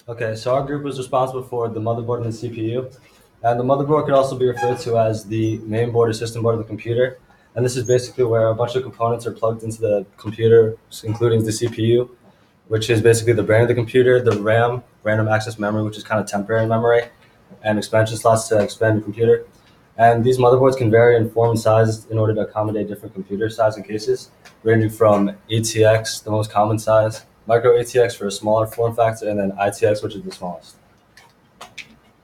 Okay, so our group was responsible for the motherboard and the CPU. And the motherboard could also be referred to as the main board or system board of the computer. And this is basically where a bunch of components are plugged into the computer, including the CPU, which is basically the brain of the computer, the RAM, random access memory, which is kind of temporary memory, and expansion slots to expand your computer. And these motherboards can vary in form and size in order to accommodate different computer size and cases, ranging from ATX, the most common size, micro ATX for a smaller form factor, and then ITX, which is the smallest.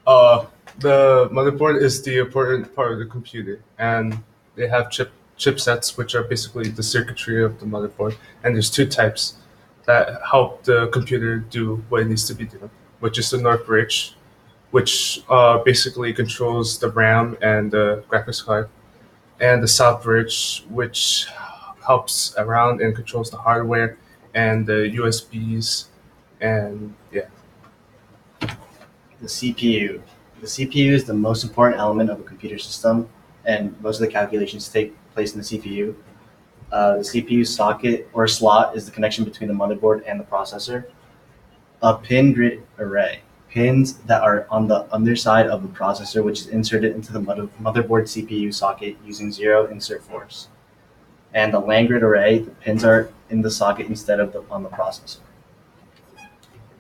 Uh, the motherboard is the important part of the computer, and they have chipsets, which are basically the circuitry of the motherboard. And there's two types that help the computer do what it needs to be doing, which is the North Bridge, which basically controls the RAM and the graphics card, and the South Bridge, which helps around and controls the hardware and the USBs, and yeah. The CPU. The CPU is the most important element of a computer system, and most of the calculations take place in the CPU. The CPU socket or slot is the connection between the motherboard and the processor. A pin grid array. Pins that are on the underside of the processor, which is inserted into the motherboard CPU socket using zero insert force. And the land grid array, the pins are in the socket instead of on the processor.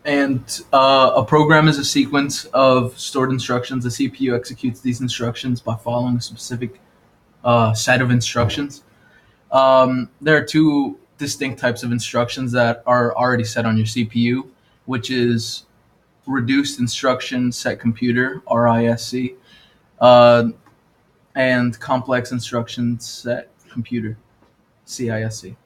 And a program is a sequence of stored instructions. The CPU executes these instructions by following a specific set of instructions. There are two distinct types of instructions that are already set on your CPU, which is reduced instruction set computer, RISC, and complex instruction set computer, CISC.